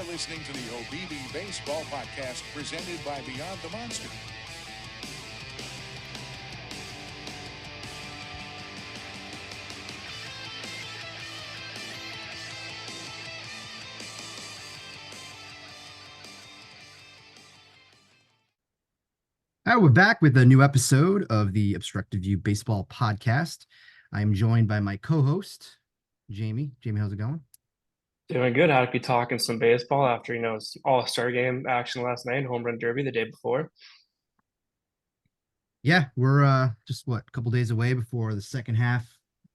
are listening to the OBB Baseball Podcast presented by Beyond the Monster. All right, we're back with a new episode of the Obstructed View Baseball Podcast. I am joined by my co-host, Jamie. Jamie, how's it going? Doing good. I'd be talking some baseball after, all-star game action last night, home run derby the day before. Yeah, we're just a couple days away before the second half.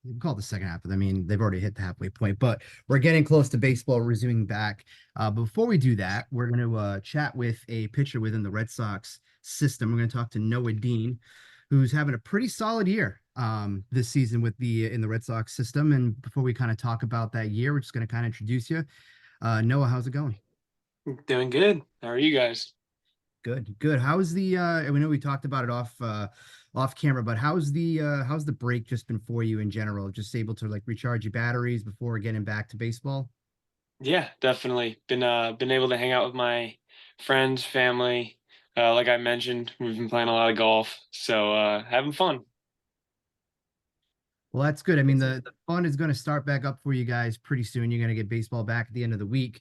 We call it the second half, but I mean, they've already hit the halfway point, but we're getting close to baseball resuming back. Before we do that, we're going to chat with a pitcher within the Red Sox system. We're going to talk to Noah Dean, who's having a pretty solid year this season in the Red Sox system. And before we kind of talk about that year, we're just going to kind of introduce you. Noah, how's it going? Doing good. How are you guys? Good. How's we know we talked about it off camera, but how's the break just been for you in general? Just able to recharge your batteries before getting back to baseball? Yeah, definitely. Been able to hang out with my friends, family. Like I mentioned, we've been playing a lot of golf, so having fun. Well, that's good. I mean, the fun is going to start back up for you guys pretty soon. You're going to get baseball back at the end of the week.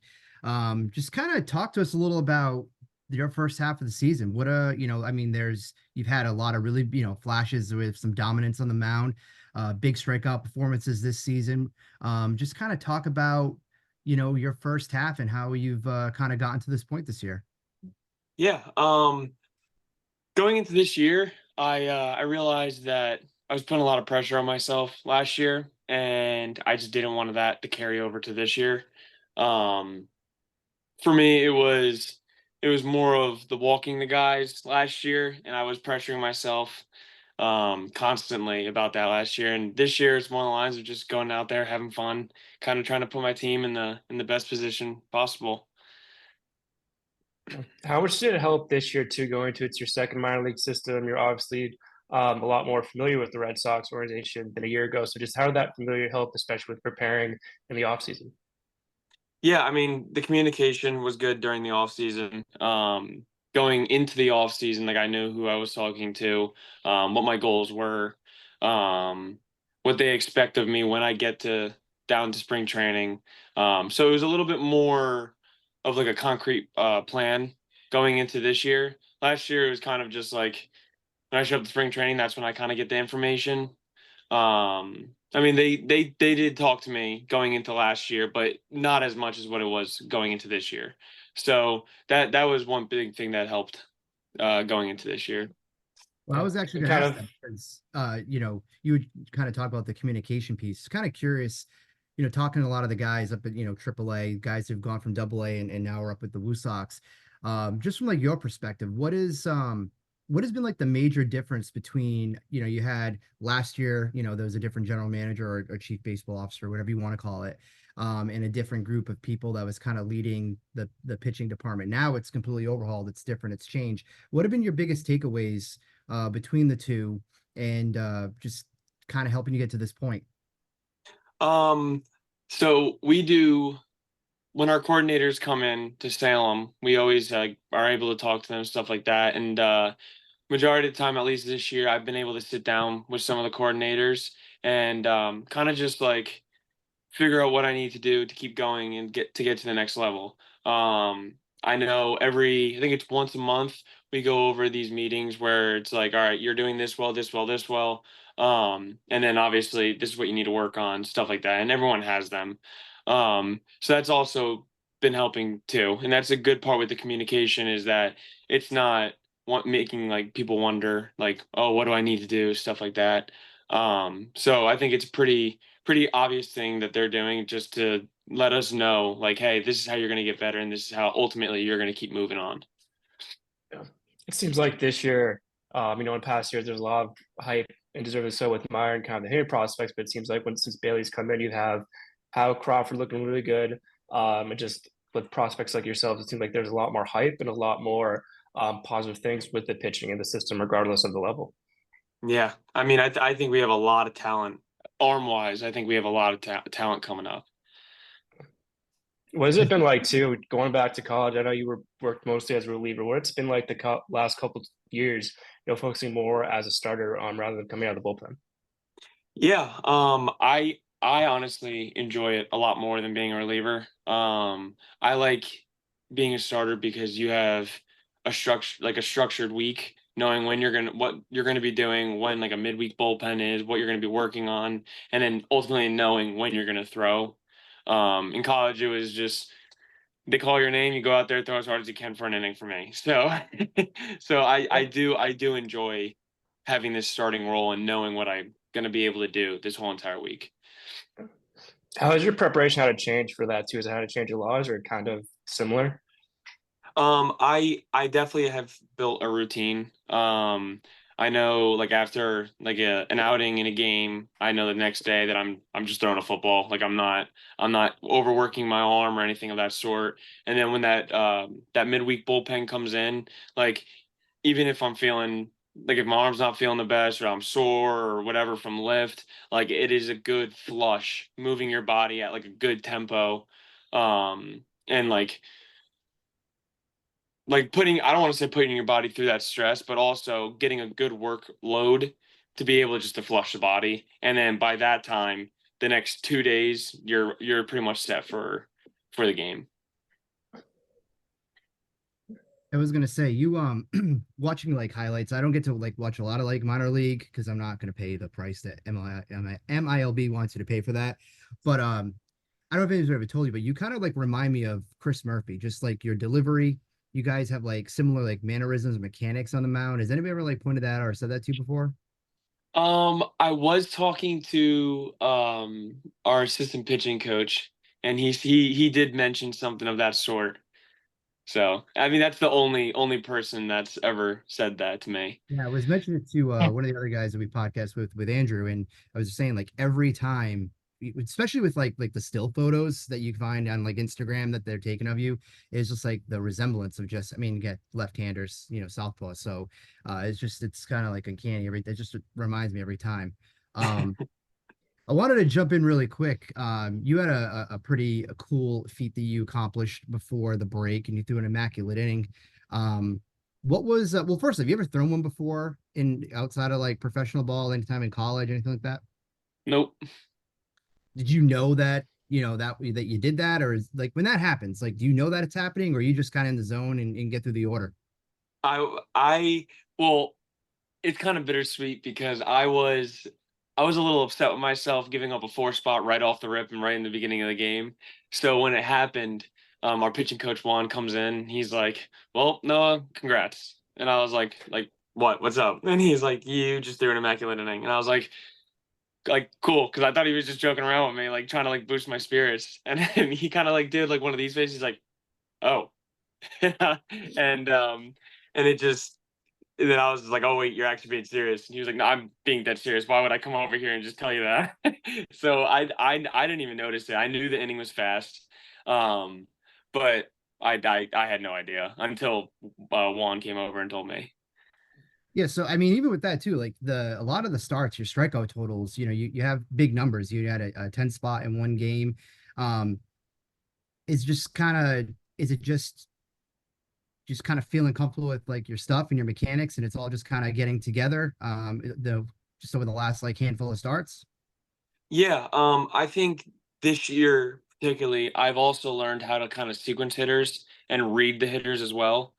Just kind of talk to us a little about your first half of the season. You've had a lot of really, flashes with some dominance on the mound, big strikeout performances this season. Just kind of talk about, your first half and how you've kind of gotten to this point this year. Yeah. Going into this year, I realized that I was putting a lot of pressure on myself last year, and I just didn't want that to carry over to this year. For me, it was more of the walking the guys last year, and I was pressuring myself constantly about that last year. And this year, it's more on the lines of just going out there, having fun, kind of trying to put my team in the best position possible. How much did it help this year too, going to it's your second minor league system? You're obviously a lot more familiar with the Red Sox organization than a year ago. So just how did that familiar help, especially with preparing in the offseason? Yeah, I mean, the communication was good during the off season. Going into the off season, like I knew who I was talking to, what my goals were, what they expect of me when I get down to spring training. So it was a little bit more of like a concrete plan going into this year. Last year it was kind of just like when I show up to spring training, that's when I kind of get the information. I mean, they did talk to me going into last year, but not as much as what it was going into this year. So that was one big thing that helped going into this year. Well, I was actually going to ask that because, you would kind of talk about the communication piece. Kind of curious, talking to a lot of the guys up at, AAA, guys who've gone from AA and now are up with the Woo Sox. Just from your perspective, what has been the major difference between, you had last year, there was a different general manager or chief baseball officer, whatever you want to call it, and a different group of people that was kind of leading the pitching department. Now it's completely overhauled. It's different. It's changed. What have been your biggest takeaways between the two and just kind of helping you get to this point? So we do, when our coordinators come in to Salem, we always are able to talk to them, stuff like that. And majority of the time, at least this year, I've been able to sit down with some of the coordinators and kind of just figure out what I need to do to keep going and get to the next level. I know I think it's once a month we go over these meetings where it's all right, you're doing this well, this well, this well. And then obviously this is what you need to work on, stuff like that. And everyone has them. So that's also been helping too. And that's a good part with the communication is that it's not making people wonder oh, what do I need to do, stuff like that. So I think it's pretty obvious thing that they're doing just to let us know hey, this is how you're going to get better and this is how ultimately you're going to keep moving on. Yeah. It seems like this year, in past years, there's a lot of hype and deservedly so with Meyer and kind of the hitting prospects, but it seems like since Bailey's come in, you have Hal Crawford looking really good. And just with prospects like yourselves, it seems like there's a lot more hype and a lot more positive things with the pitching and the system, regardless of the level. Yeah. I mean, I think we have a lot of talent arm wise. I think we have a lot of talent coming up. What has it been like too, going back to college? I know you worked mostly as a reliever. What it's been like the last couple of years, focusing more as a starter rather than coming out of the bullpen. Yeah, I honestly enjoy it a lot more than being a reliever. I like being a starter because you have a structured week, knowing what you're gonna be doing, when like a midweek bullpen is, what you're gonna be working on, and then ultimately knowing when you're gonna throw. In college, it was just they call your name, you go out there, throw as hard as you can for an inning for me. So, so I do enjoy having this starting role and knowing what I'm going to be able to do this whole entire week. How has your preparation had to change for that too? Has it had to change a lot, or kind of similar? I definitely have built a routine. I know like after like an outing in a game, I know the next day that I'm just throwing a football. Like I'm not overworking my arm or anything of that sort. And then when that midweek bullpen comes in, like even if I'm feeling like if my arm's not feeling the best or I'm sore or whatever from lift, like it is a good flush, moving your body at like a good tempo. And like putting I don't want to say putting your body through that stress, but also getting a good workload to be able just to flush the body. And then by that time, the next 2 days, you're pretty much set for the game. I was gonna say you watching like highlights. I don't get to like watch a lot of like minor league because I'm not gonna pay the price that MILB wants you to pay for that. But I don't know if anyone's ever told you, but you kind of like remind me of Chris Murphy, just like your delivery. You guys have like similar like mannerisms, mechanics on the mound. Has anybody ever like pointed that out or said that to you before? I was talking to our assistant pitching coach, and he did mention something of that sort. So I mean that's the only person that's ever said that to me. Yeah, I was mentioning it to one of the other guys that we podcast with Andrew, and I was just saying like every time, especially with like the still photos that you find on like Instagram that they're taking of you, is just like the resemblance of just I mean, you get left-handers, southpaw, so it's kind of like uncanny. It just reminds me every time. Um, I wanted to jump in really quick. You had a pretty cool feat that you accomplished before the break, and you threw an immaculate inning. What was well? First, have you ever thrown one before in outside of like professional ball, anytime in college, anything like that? Nope. Did you know that that you did that, or is like when that happens, like do you know that it's happening, or are you just kind of in the zone and get through the order? I well, it's kind of bittersweet because I was a little upset with myself giving up a 4 spot right off the rip and right in the beginning of the game. So when it happened, our pitching coach Juan comes in. He's like, "Well, Noah, congrats." And I was like, what? What's up? And he's like, "You just threw an immaculate inning." And I was like cool, because I thought he was just joking around with me, like trying to like boost my spirits. And then he kind of like did like one of these faces, he's like, "Oh," and it just and then I was like, "Oh wait, you're actually being serious." And he was like, "No, I'm being dead serious. Why would I come over here and just tell you that?" So I didn't even notice it. I knew the inning was fast, um, but I had no idea until Juan came over and told me. Yeah, so I mean, even with that too, like a lot of the starts, your strikeout totals, you have big numbers. You had a 10 spot in one game. Um, is just kind of is it just kind of feeling comfortable with like your stuff and your mechanics, and it's all just kind of getting together. The just over the last like handful of starts. Yeah, I think this year particularly, I've also learned how to kind of sequence hitters and read the hitters as well.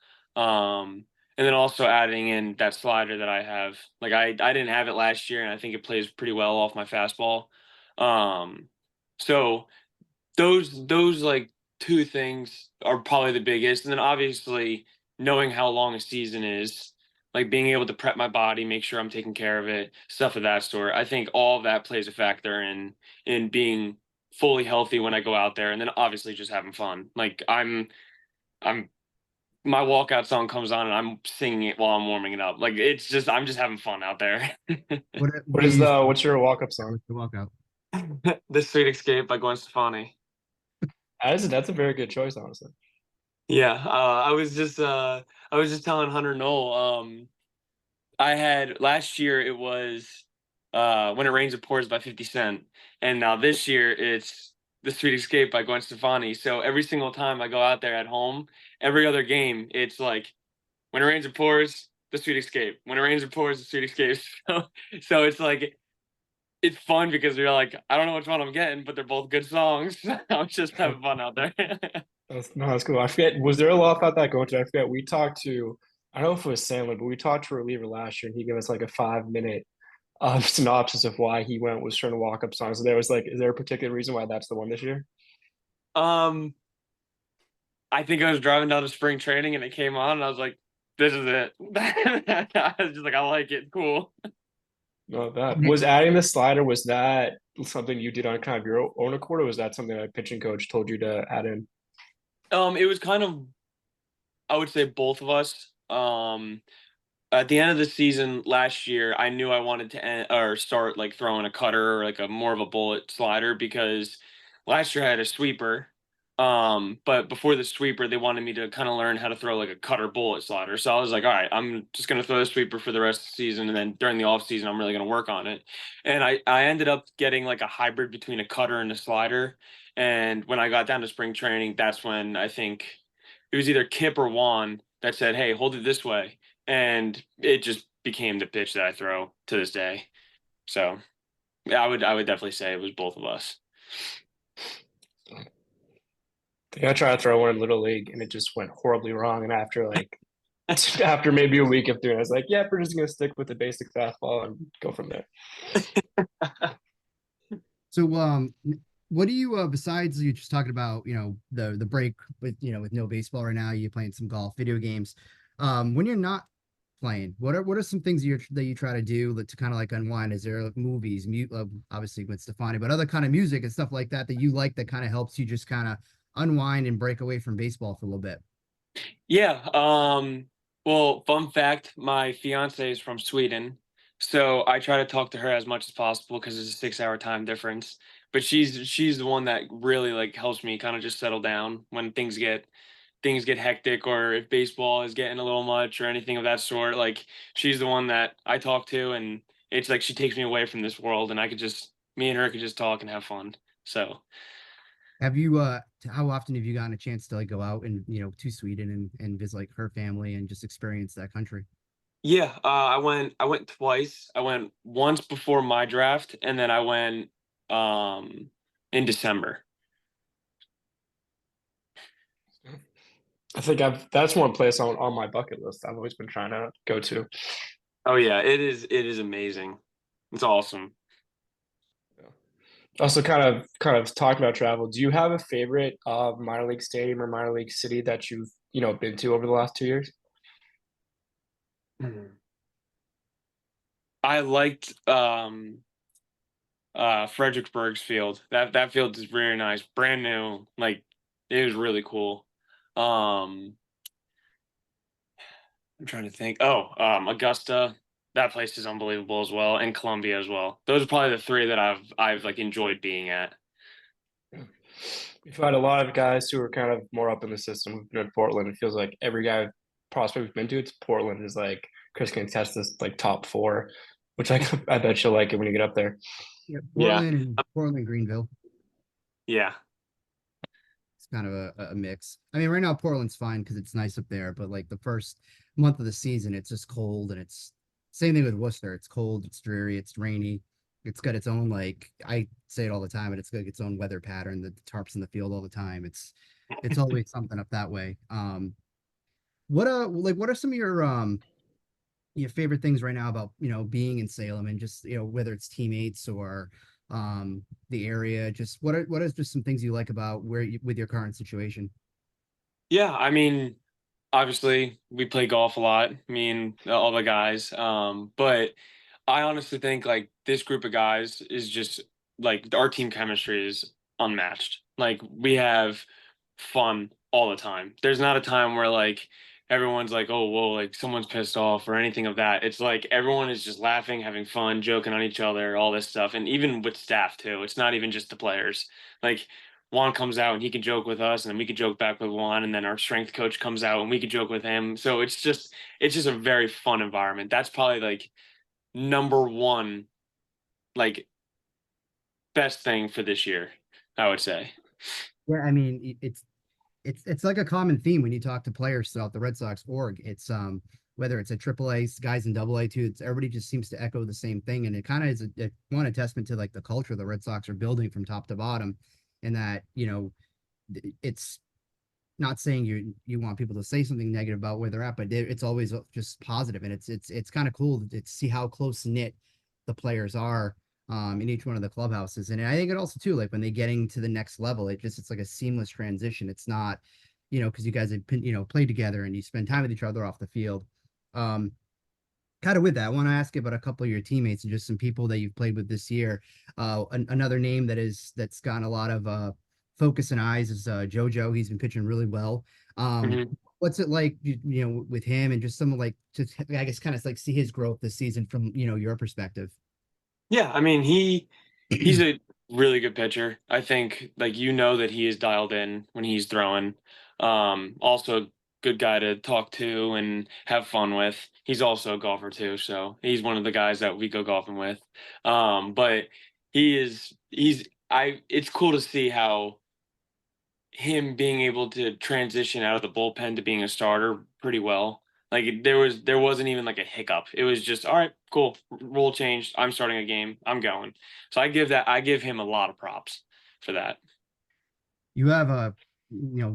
And then also adding in that slider that I have. Like I didn't have it last year, and I think it plays pretty well off my fastball. Um, so those like two things are probably the biggest. And then obviously knowing how long a season is, like being able to prep my body, make sure I'm taking care of it, stuff of that sort. I think all of that plays a factor in being fully healthy when I go out there. And then obviously just having fun. Like I'm my walkout song comes on and I'm singing it while I'm warming it up. Like it's just I'm just having fun out there. What do you use What's your walk-up song? to walk out? The Sweet Escape by Gwen Stefani. That's a very good choice, honestly. Yeah, I was just telling Hunter Knoll, I had last year it was When It Rains It Pours by 50 Cent, and now this year it's The Sweet Escape by Gwen Stefani. So every single time I go out there at home, every other game, it's like when it rains it pours, The Sweet Escape. When it rains it pours, The Sweet Escape. So it's like it's fun because you're like, I don't know which one I'm getting, but they're both good songs. I'm just having fun out there. That's cool. I forget, was there a law about that going to? I forget. We talked to, I don't know if it was Sandler, but we talked to a reliever last year, and he gave us like a 5 minute synopsis of why he was trying to walk up songs. So there was like, is there a particular reason why that's the one this year? um, I think I was driving down to spring training and it came on, and I was like, "This is it." I was just like, "I like it, cool." No, that was adding the slider. Was that something you did on kind of your own accord, or was that something that a pitching coach told you to add in? It was kind of, I would say, both of us. At the end of the season last year, I knew I wanted to start like throwing a cutter or like a more of a bullet slider because last year I had a sweeper. But before the sweeper, they wanted me to kind of learn how to throw like a cutter bullet slider. So I was like, all right, I'm just gonna throw the sweeper for the rest of the season, and then during the off season, I'm really gonna work on it. And I ended up getting like a hybrid between a cutter and a slider. And when I got down to spring training, that's when I think it was either Kip or Juan that said, "Hey, hold it this way." And it just became the pitch that I throw to this day. So yeah, I would definitely say it was both of us. I tried to throw one in Little League and it just went horribly wrong. And after like after maybe a week of doing it, I was like, yeah, we're just gonna stick with the basic fastball and go from there. So, what do you besides you just talking about, the break with with no baseball right now, you playing some golf, video games. When you're not playing, what are some things that you try to do to kind of like unwind? Is there like movies, obviously with Stefani, but other kind of music and stuff like that you like that kind of helps you just kind of unwind and break away from baseball for a little bit? Yeah. Well, fun fact, my fiance is from Sweden. So I try to talk to her as much as possible because it's a 6 hour time difference. But she's the one that really like helps me kind of just settle down when things get hectic, or if baseball is getting a little much or anything of that sort. Like she's the one that I talk to, and it's like she takes me away from this world, and me and her could just talk and have fun. So Have you how often have you gotten a chance to like go out and to Sweden and visit like her family and just experience that country? yeah, I went twice. I went once before my draft, and then I went in December. I think that's one place on my bucket list I've always been trying to go to. Oh yeah, it is amazing. It's awesome. Also, kind of talking about travel. Do you have a favorite minor league stadium or minor league city that you've been to over the last 2 years? I liked Fredericksburg's field. That field is very nice, brand new. Like it was really cool. Um I'm trying to think. Oh, Augusta. That place is unbelievable as well, and Columbia as well. Those are probably the three that I've like enjoyed being at. We've had a lot of guys who are kind of more up in the system who've been at Portland. It feels like every guy prospect we've been to, it's Portland is like Chris can test this like top four, which I bet you'll like it when you get up there. Yeah, Yeah. Portland, Greenville. Yeah. It's kind of a mix. I mean, right now Portland's fine because it's nice up there, but like the first month of the season, it's just cold, and it's same thing with Worcester. It's cold, it's dreary, it's rainy. It's got its own, like I say it all the time, but it's got its own weather pattern. The tarps in the field all the time. It's always something up that way. What are some of your favorite things right now about being in Salem, and just whether it's teammates or the area, just what is just some things you like about with your current situation? Yeah, I mean, obviously we play golf a lot, me and all the guys. But I honestly think like this group of guys is just like our team chemistry is unmatched. Like we have fun all the time. There's not a time where like everyone's like, oh, whoa, like someone's pissed off or anything of that. It's like everyone is just laughing, having fun, joking on each other, all this stuff. And even with staff too, it's not even just the players. Like Juan comes out and he can joke with us, and then we could joke back with Juan, and then our strength coach comes out and we could joke with him. So it's just a very fun environment. That's probably like number one, like best thing for this year. I would say. Yeah, I mean, it's like a common theme when you talk to players throughout the Red Sox org. It's whether it's a AAA guys in AA too, it's everybody just seems to echo the same thing, and it kind of is a testament to like the culture the Red Sox are building from top to bottom, and that it's not saying you want people to say something negative about where they're at, but it's always just positive, and it's kind of cool to see how close knit the players are in each one of the clubhouses. And I think it also too, like when they getting to the next level, it's like a seamless transition. It's not, because you guys have played together and you spend time with each other off the field. Um, Kind of with that, I want to ask you about a couple of your teammates and just some people that you've played with this year. Another name that's gotten a lot of focus and eyes is JoJo. He's been pitching really well. Mhm. What's it like, with him and just some like, just I guess kind of like see his growth this season from your perspective. Yeah, I mean he's a really good pitcher. I think like that he is dialed in when he's throwing. Also good guy to talk to and have fun with. He's also a golfer too, so he's one of the guys that we go golfing with. But it's cool to see how him being able to transition out of the bullpen to being a starter pretty well. Like there wasn't even like a hiccup. It was just all right, cool, role changed. I'm starting a game. I'm going. So I give him a lot of props for that. You have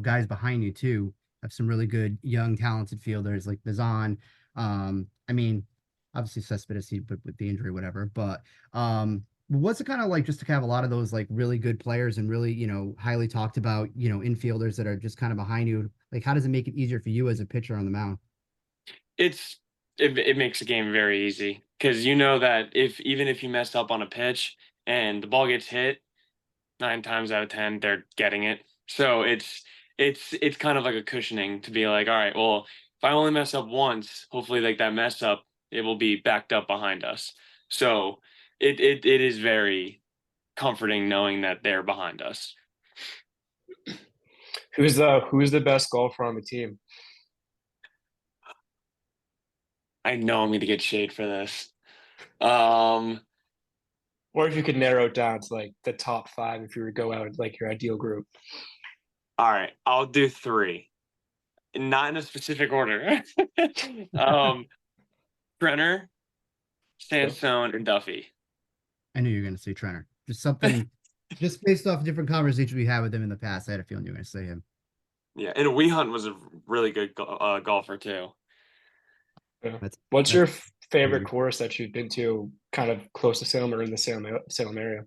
guys behind you too, have some really good young talented fielders like Bizan. I mean, obviously Cespedes, but with the injury, whatever. But what's it kind of like just to have a lot of those like really good players and really highly talked about infielders that are just kind of behind you? Like, how does it make it easier for you as a pitcher on the mound? It makes the game very easy because you know that even if you mess up on a pitch and the ball gets hit, 9 times out of 10 they're getting it. So it's kind of like a cushioning to be like, all right, well, if I only mess up once, hopefully like that mess up, it will be backed up behind us. So it is very comforting knowing that they're behind us. Who's the best golfer on the team? I know I'm going to get shade for this. Um, Or if you could narrow it down to like the top 5 if you were to go out with like your ideal group. all right, I'll do 3. Not in a specific order. Brenner, Sandstone, and Duffy. I knew you were going to say Trenner. Just something, just based off different conversations we had with him in the past. I had a feeling you were going to say him. Yeah, and Wehunt was a really good golfer too. Yeah. That's What's your favorite weird. course that you've been to kind of close to Salem or in the Salem area?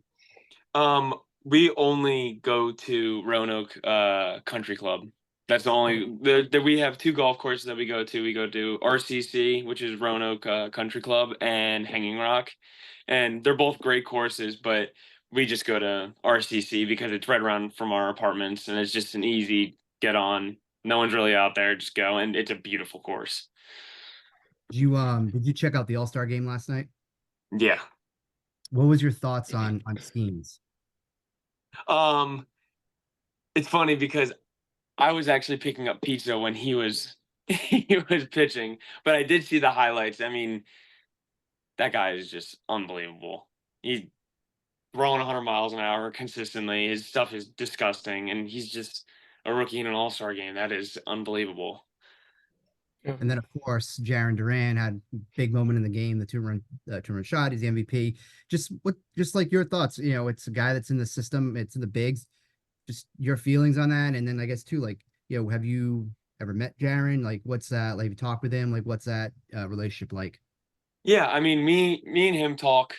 We only go to Roanoke Country Club. That's the only we have 2 golf courses that we go to. We go to RCC, which is Roanoke Country Club, and Hanging Rock, and they're both great courses. But we just go to RCC because it's right around from our apartments, and it's just an easy get on. No one's really out there. Just go, and it's a beautiful course. Did you check out the All-Star game last night? Yeah. What was your thoughts on Skeens? It's funny because I was actually picking up pizza when he was he was pitching, but I did see the highlights. I mean, that guy is just unbelievable. He's throwing 100 miles an hour consistently. His stuff is disgusting, and he's just a rookie in an All-Star game. That is unbelievable. And then, of course, Jaron Duran had a big moment in the game, the two-run shot. He's the MVP. Just like your thoughts. It's a guy that's in the system. It's in the bigs. Just your feelings on that. And then I guess too, like, have you ever met Jaron? Like, what's that? Like, have you talked with him? Like, what's that relationship like? Yeah, I mean, me and him talk.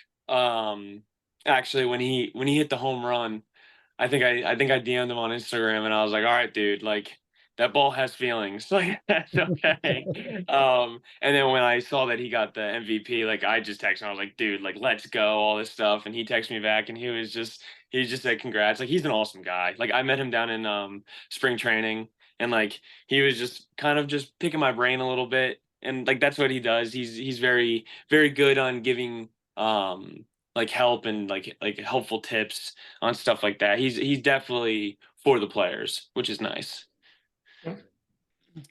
Actually, when he hit the home run, I think I DM'd him on Instagram, and I was like, all right, dude, like that ball has feelings. Like that's okay. And then when I saw that he got the MVP, like I just texted him. I was like, dude, like let's go, all this stuff. And he texted me back, and he just said congrats. Like he's an awesome guy. Like I met him down in spring training, and like he was just kind of just picking my brain a little bit. And like that's what he does. He's very, very good on giving like help and like helpful tips on stuff like that. He's definitely for the players, which is nice.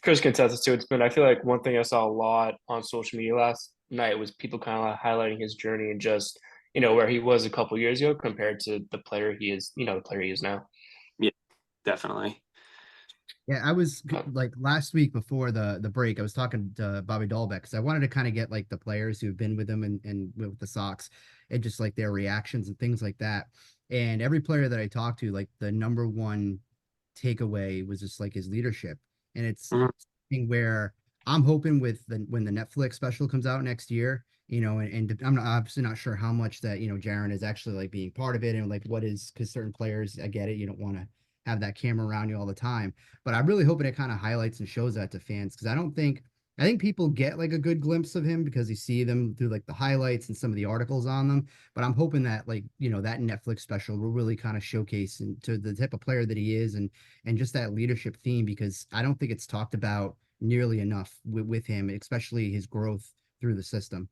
Chris can attest to it. I feel like one thing I saw a lot on social media last night was people kind of highlighting his journey and just where he was a couple years ago compared to the player he is, the player he is now. Yeah, definitely. Yeah, I was like last week before the break, I was talking to Bobby Dahlbeck because I wanted to kind of get like the players who've been with him and with the Sox and just like their reactions and things like that. And every player that I talked to, like the number one takeaway was just like his leadership. And it's something where I'm hoping with when the Netflix special comes out next year, and I'm obviously not sure how much that, Jaron is actually like being part of it and like what is, because certain players, I get it, you don't want to have that camera around you all the time. But I'm really hoping it kind of highlights and shows that to fans because I think people get like a good glimpse of him because you see them through like the highlights and some of the articles on them. But I'm hoping that like, that Netflix special will really kind of showcase to the type of player that he is and just that leadership theme, because I don't think it's talked about nearly enough with him, especially his growth through the system.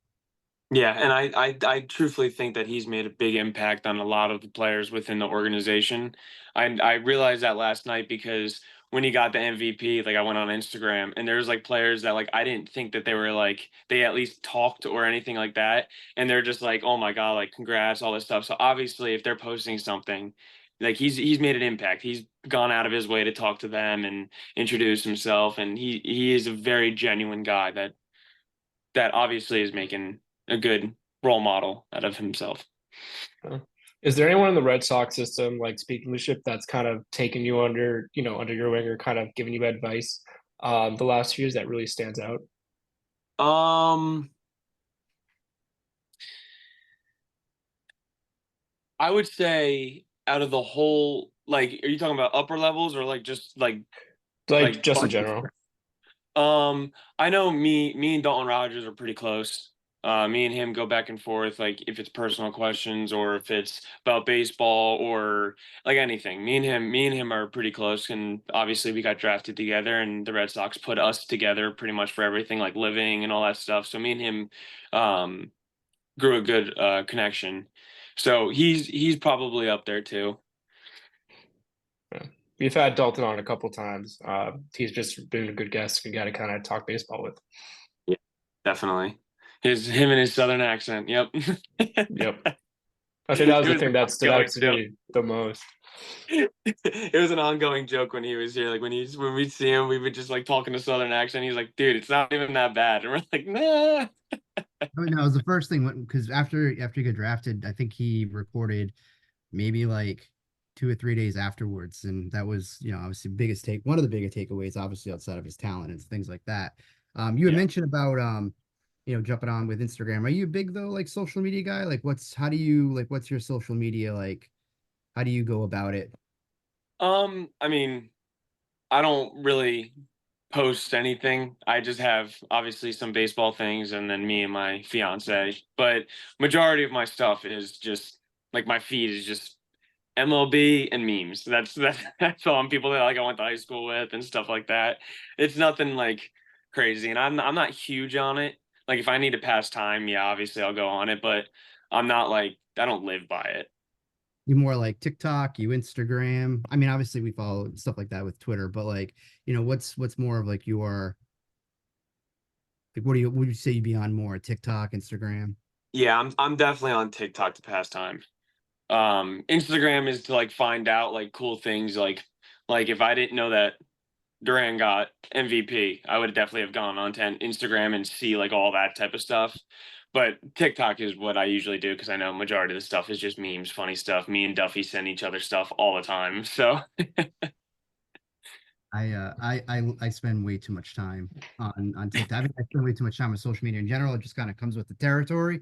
Yeah, and I truthfully think that he's made a big impact on a lot of the players within the organization. I realized that last night because when he got the MVP, like I went on Instagram and there's like players that like I didn't think that they were like they at least talked or anything like that, and they're just like, oh my God, like congrats, all this stuff. So obviously, if they're posting something, like he's made an impact. He's gone out of his way to talk to them and introduce himself, and he is a very genuine guy that obviously is making a good role model out of himself. Is there anyone in the Red Sox system, like speaking leadership, that's kind of taken you under your wing or kind of giving you advice the last few years that really stands out? I would say out of the whole, like, are you talking about upper levels or like just like just in general? I know me and Dalton Rogers are pretty close. Me and him go back and forth, like if it's personal questions or if it's about baseball or like anything. Me and him are pretty close, and obviously we got drafted together, and the Red Sox put us together pretty much for everything, like living and all that stuff. So me and him grew a good connection. So he's probably up there too. Yeah. We've had Dalton on a couple times. He's just been a good guest. We got to kind of talk baseball with. Yeah, definitely. Him and his southern accent. Yep. Yep. I think that was the thing that stood out to me the most. It was an ongoing joke when he was here. Like when we'd see him, we would just like talk in a southern accent. He's like, "Dude, it's not even that bad," and we're like, "Nah." I mean, that was the first thing because after he got drafted, I think he reported maybe like 2 or 3 days afterwards, and that was obviously one of the biggest takeaways, obviously outside of his talent and things like that. You had mentioned about jumping on with Instagram. Are you a big though like social media guy? Like what's your social media like? How do you go about it? I mean, I don't really post anything. I just have obviously some baseball things and then me and my fiance. But majority of my stuff is just like my feed is just MLB and memes. That's all. People that like I went to high school with and stuff like that. It's nothing like crazy, and I'm not huge on it. Like if I need to pass time, yeah, obviously I'll go on it, but I'm not like I don't live by it. You more like TikTok, you Instagram? I mean, obviously we follow stuff like that with Twitter, but like, what's more of like your like what would you say you'd be on more? TikTok, Instagram? Yeah, I'm definitely on TikTok to pass time. Instagram is to like find out like cool things like if I didn't know that Duran got MVP, I would definitely have gone on to Instagram and see like all that type of stuff. But TikTok is what I usually do because I know majority of the stuff is just memes, funny stuff. Me and Duffy send each other stuff all the time. So I spend way too much time on TikTok. I think I spend way too much time on social media in general. It just kind of comes with the territory.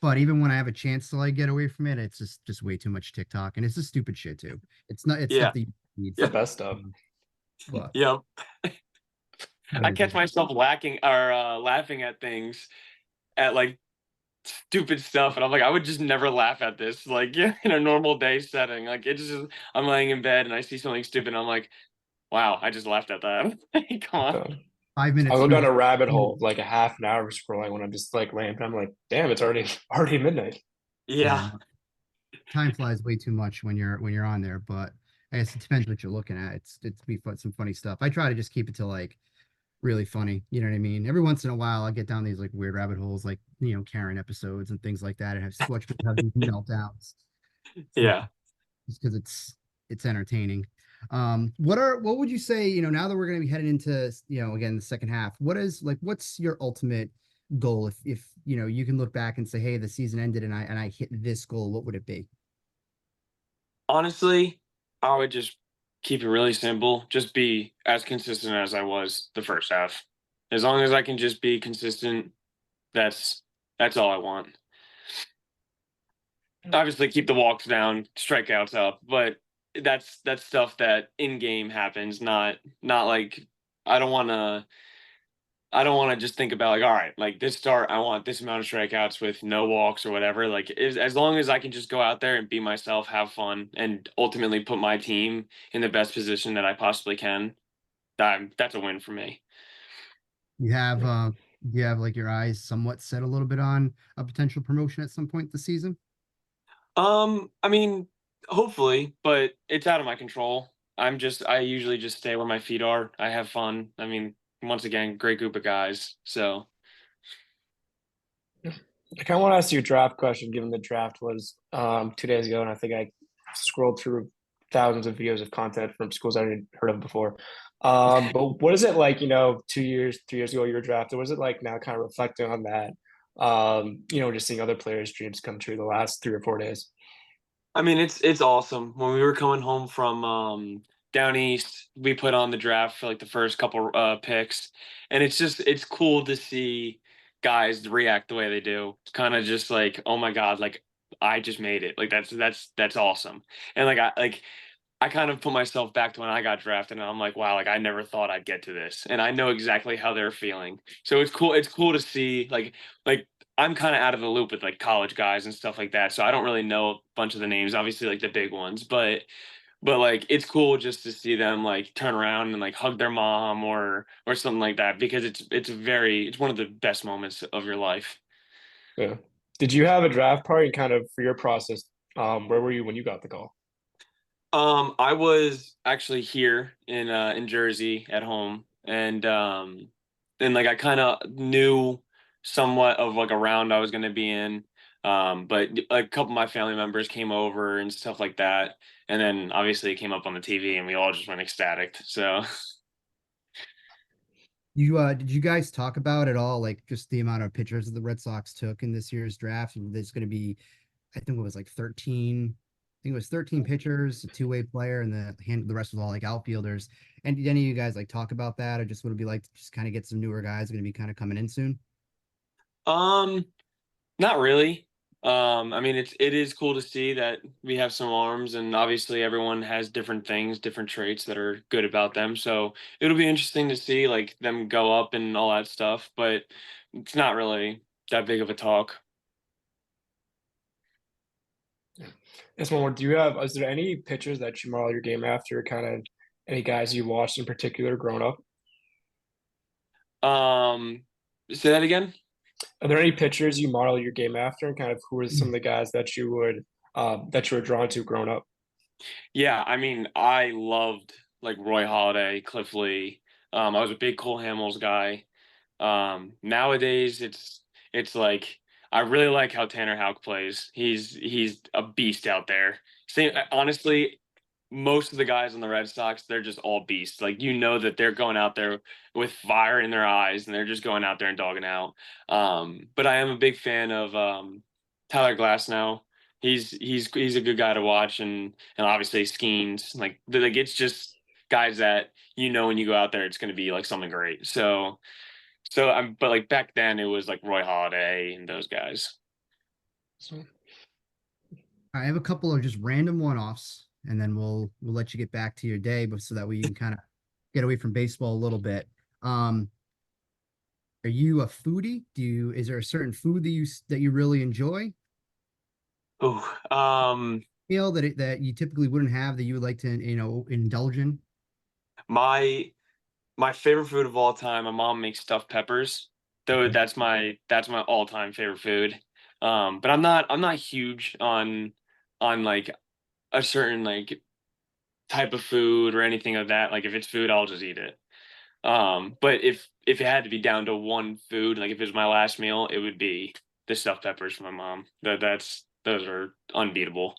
But even when I have a chance to like get away from it, it's just way too much TikTok, and it's just stupid shit too. It's yeah, stuff that you need. The best stuff. But yep. I catch myself laughing at things at like stupid stuff, and I'm like, I would just never laugh at this like in a normal day setting. Like it just I'm laying in bed and I see something stupid, and I'm like, wow, I just laughed at that. Come on. 5 minutes. I'll go down a rabbit hole like a half an hour scrolling when I'm just like laying. I'm like, damn, it's already midnight. Yeah. Time flies way too much when you're on there, but I guess it depends what you're looking at. It's be some funny stuff. I try to just keep it to like really funny. You know what I mean? Every once in a while, I get down these like weird rabbit holes, like Karen episodes and things like that, and watch people have these meltdowns. Yeah. Just because it's entertaining. What would you say, now that we're going to be heading into, again, the second half, what's your ultimate goal? If you can look back and say, hey, the season ended and I hit this goal, what would it be? Honestly, I would just keep it really simple. Just be as consistent as I was the first half. As long as I can just be consistent, that's all I want. Obviously, keep the walks down, strikeouts up, but that's stuff that in game happens. Not like I don't want to. I don't want to just think about like, all right, like this start, I want this amount of strikeouts with no walks or whatever. Like, as long as I can just go out there and be myself, have fun, and ultimately put my team in the best position that I possibly can, that's a win for me. You have you have like your eyes somewhat set a little bit on a potential promotion at some point this season? I mean, hopefully, but it's out of my control. I usually just stay where my feet are. I have fun. I mean, once again, great group of guys. So, I kind of want to ask you a draft question, given the draft was 2 days ago, and I think I scrolled through thousands of videos of content from schools I hadn't heard of before. But what is it like, 2 years, 3 years ago you were drafted? What is it like now, kind of reflecting on that? Just seeing other players' dreams come true the last 3 or 4 days. I mean, it's awesome. When we were coming home from down east, we put on the draft for like the first couple picks, and it's cool to see guys react the way they do. It's kind of just like, oh my God, like I just made it. Like that's awesome. And I kind of put myself back to when I got drafted, and I'm like, wow, like I never thought I'd get to this, and I know exactly how they're feeling. So it's cool. It's cool to see like I'm kind of out of the loop with like college guys and stuff like that, so I don't really know a bunch of the names, obviously like the big ones, but like it's cool just to see them like turn around and like hug their mom or something like that because it's one of the best moments of your life. Yeah. Did you have a draft party kind of for your process? Where were you when you got the call? I was actually here in Jersey at home, and like I kind of knew somewhat of like a round I was going to be in. But a couple of my family members came over and stuff like that, and then obviously it came up on the TV, and we all just went ecstatic. So Did you guys talk about at all, like just the amount of pitchers that the Red Sox took in this year's draft? And there's going to be, I think it was like 13. I think it was 13 pitchers, a two-way player, and the rest was all like outfielders. And did any of you guys like talk about that, or just would it be like to just kind of get some newer guys going to be kind of coming in soon? um, not really. I mean, it is cool to see that we have some arms, and obviously everyone has different things, different traits that are good about them. So it'll be interesting to see like them go up and all that stuff, but it's not really that big of a talk. Yes, one more. Is there any pitchers that you model your game after? Kind of any guys you watched in particular growing up? Um, Say that again. Are there any pitchers you model your game after, and kind of who are some of the guys that you were drawn to growing up? Yeah, I mean, I loved like Roy Halladay, Cliff Lee. I was a big Cole Hamels guy. Nowadays, it's like I really like how Tanner Houck plays. He's a beast out there. Same, honestly, most of the guys on the Red Sox, they're just all beasts. Like you know that they're going out there with fire in their eyes, and they're just going out there and dogging out. But I am a big fan of Tyler Glasnow. He's a good guy to watch, and obviously Skeens. Like it's just guys that you know when you go out there, it's going to be like something great. So I'm, but like back then it was like Roy Halladay and those guys. So, I have a couple of just random one-offs, and then we'll let you get back to your day, but so that way you can kind of get away from baseball a little bit. Um, are you a foodie? Is there a certain food that you really enjoy? Oh, Meal that you typically wouldn't have that you would like to, indulge in? my my favorite food of all time. My mom makes stuffed peppers. Though Okay. that's my all time favorite food. But I'm not huge on like a certain like type of food or anything of that. Like if it's food, I'll just eat it. But if it had to be down to one food, like if it was my last meal, it would be the stuffed peppers from my mom. Those are unbeatable.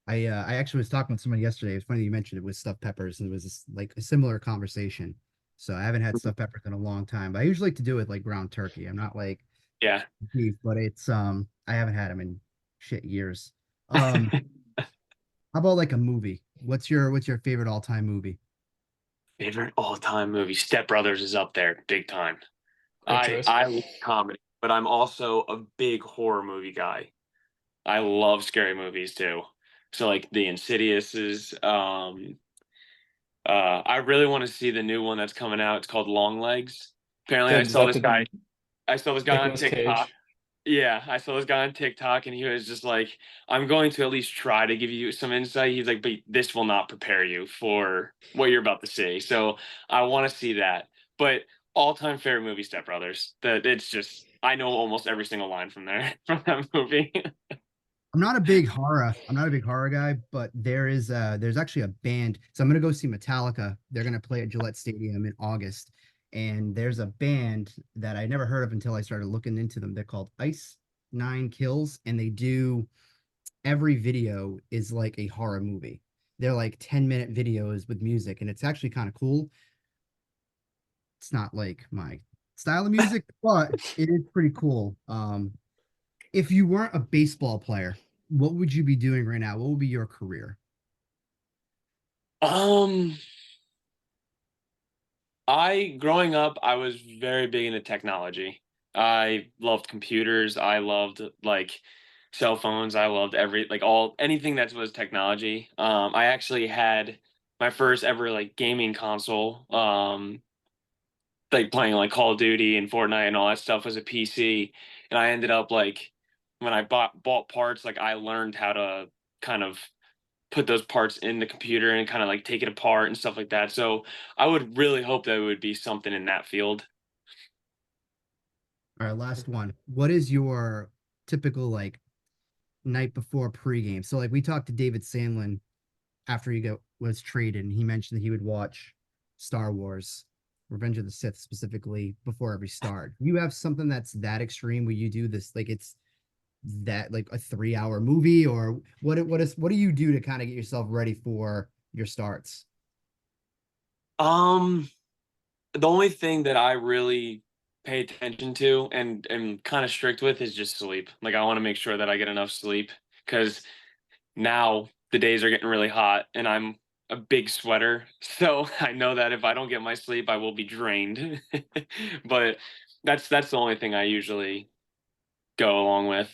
I actually was talking with someone yesterday. It's funny you mentioned it with stuffed peppers, and it was like a similar conversation. So I haven't had stuffed peppers in a long time, but I usually like to do it like ground turkey. I'm not like Yeah. beef, but it's I haven't had them in shit years. How about like a movie? What's your favorite all-time movie? Favorite all-time movie? Step Brothers is up there, big time. Great I choice. I love comedy, but I'm also a big horror movie guy. I love scary movies too. So like the Insidiouses. I really want to see the new one that's coming out. It's called Long Legs. Apparently, Is that the I saw this guy on Nicolas TikTok. Cage? Yeah, I saw this guy on TikTok, and he was just like, "I'm going to at least try to give you some insight." He's like, "But this will not prepare you for what you're about to see." So I want to see that. But all-time favorite movie, Step Brothers. That it's just I know almost every single line from there from that movie. I'm not a big horror guy, but there's actually a band. So I'm gonna go see Metallica. They're gonna play at Gillette Stadium in August. And there's a band that I never heard of until I started looking into them. They're called Ice Nine Kills, and they do every video is like a horror movie. They're like 10-minute videos with music, and it's actually kind of cool. It's not like my style of music, but it is pretty cool. If you weren't a baseball player, what would you be doing right now? What would be your career? um, I growing up, I was very big into technology. I loved computers. I loved like cell phones. I loved anything that was technology. I actually had my first ever like gaming console. Like playing like Call of Duty and Fortnite and all that stuff was a PC. And I ended up like when I bought parts, like I learned how to kind of put those parts in the computer and kind of like take it apart and stuff like that. So I would really hope that it would be something in that field. All right, last one. What is your typical like night before pregame? So like we talked to David Sandlin after was traded, and he mentioned that he would watch Star Wars, Revenge of the Sith specifically before every start. You have something that's that extreme where you do this like it's that like a 3-hour movie, or what do you do to kind of get yourself ready for your starts? Um, the only thing that I really pay attention to and am kind of strict with is just sleep. Like I want to make sure that I get enough sleep because now the days are getting really hot and I'm a big sweater. So I know that if I don't get my sleep, I will be drained. But that's the only thing I usually go along with.